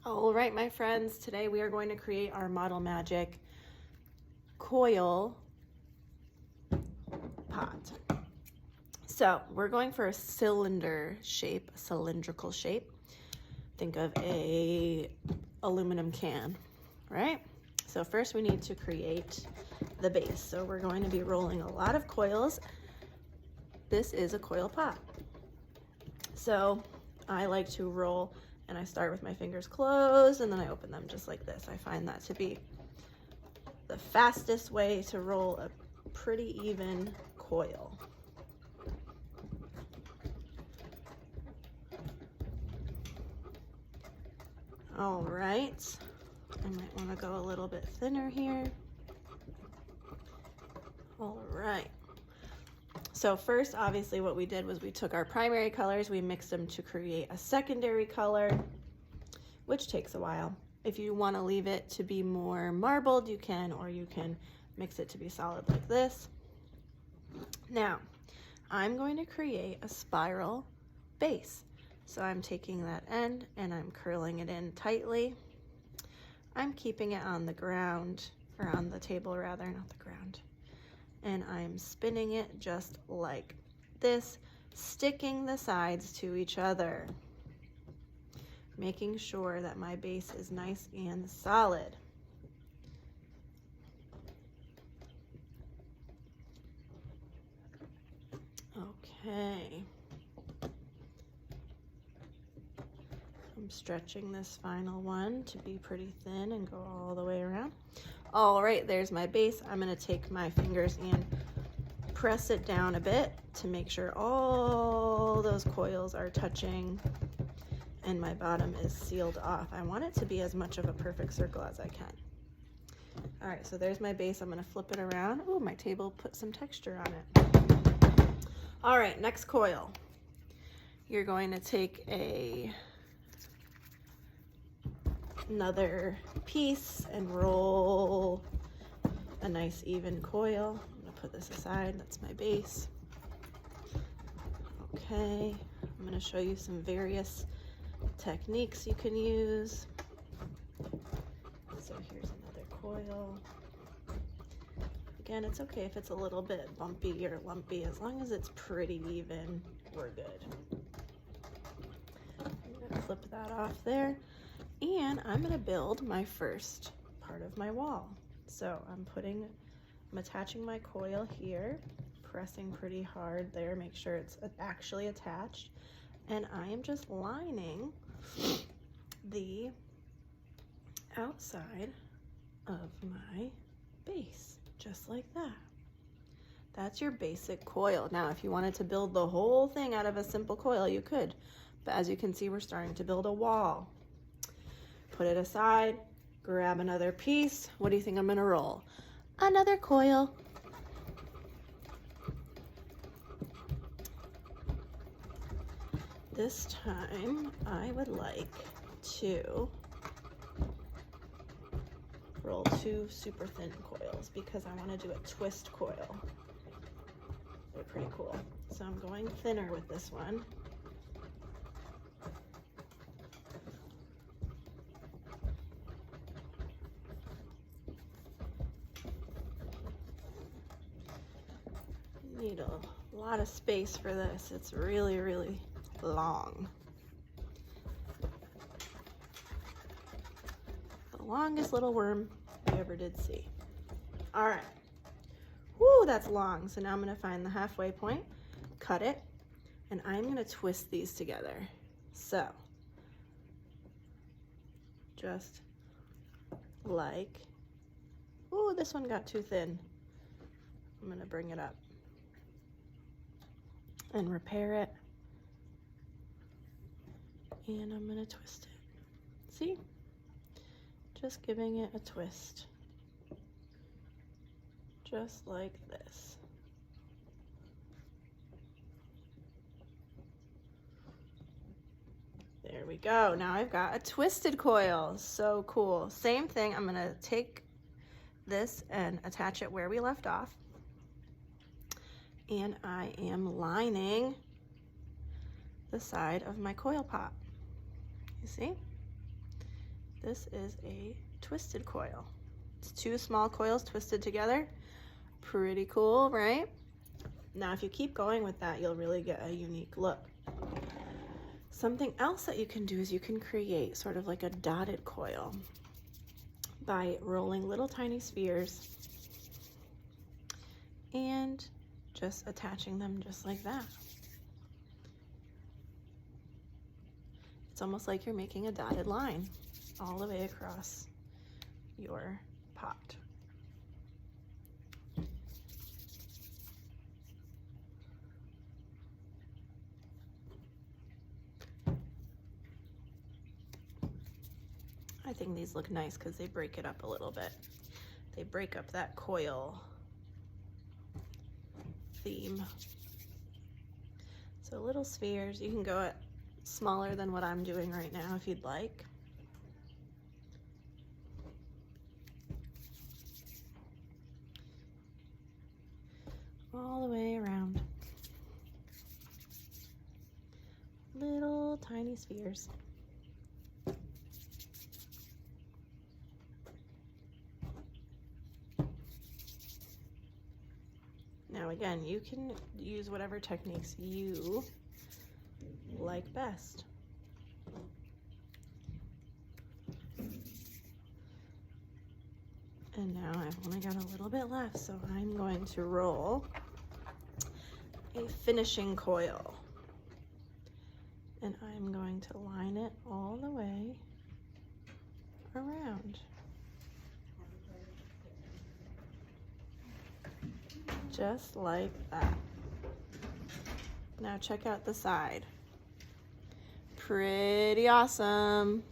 All right, my friends, today we are going to create our Model Magic coil pot. So we're going for a cylinder shape, a cylindrical shape. Think of a aluminum can, right? So first we need to create the base. So we're going to be rolling a lot of coils. This is a coil pot. So I like to roll, and I start with my fingers closed and then I open them just like this. I find that to be the fastest way to roll a pretty even coil. All right, I might want to go a little bit thinner here. All right. So first, obviously, what we did was we took our primary colors, we mixed them to create a secondary color, which takes a while. If you want to leave it to be more marbled, you can, or you can mix it to be solid like this. Now, I'm going to create a spiral base. So I'm taking that end and I'm curling it in tightly. I'm keeping it on the ground, or on the table rather, not the ground. And I'm spinning it just like this, sticking the sides to each other, making sure that my base is nice and solid. Okay. I'm stretching this final one to be pretty thin and go all the way around. All right, there's my base. I'm going to take my fingers and press it down a bit to make sure all those coils are touching and my bottom is sealed off. I want it to be as much of a perfect circle as I can. All right, so there's my base. I'm going to flip it around. Oh, my table put some texture on it. All right, next coil. You're going to take another piece and roll a nice even coil. I'm going to put this aside. That's my base. Okay, I'm going to show you some various techniques you can use. So here's another coil. Again, it's okay if it's a little bit bumpy or lumpy, as long as it's pretty even, we're good. I'm going to flip that off there. And I'm going to build my first part of my wall. So I'm attaching my coil here, pressing pretty hard there, make sure it's actually attached. And I am just lining the outside of my base, just like that. That's your basic coil. Now, if you wanted to build the whole thing out of a simple coil, you could. But as you can see, we're starting to build a wall. Put it aside, grab another piece. What do you think I'm gonna roll? Another coil. This time, I would like to roll 2 super thin coils because I want to do a twist coil. They're pretty cool. So I'm going thinner with this one. Need a lot of space for this. It's really, really long. The longest little worm we ever did see. All right. Whoo, that's long. So now I'm going to find the halfway point, cut it, and I'm going to twist these together. So, just like, ooh, this one got too thin. I'm going to bring it up and repair it, and I'm going to twist it. See? Just giving it a twist, just like this. There we go. Now I've got a twisted coil. So cool. Same thing. I'm going to take this and attach it where we left off. And I am lining the side of my coil pot. You see? This is a twisted coil. It's 2 small coils twisted together. Pretty cool, right? Now, if you keep going with that, you'll really get a unique look. Something else that you can do is you can create sort of like a dotted coil by rolling little tiny spheres and just attaching them just like that. It's almost like you're making a dotted line all the way across your pot. I think these look nice because they break it up a little bit. They break up that coil theme. So little spheres, you can go at smaller than what I'm doing right now if you'd like. All the way around. Little tiny spheres. Now again, you can use whatever techniques you like best. And now I've only got a little bit left, so I'm going to roll a finishing coil. And I'm going to line it all the way around. Just like that. Now check out the side. Pretty awesome.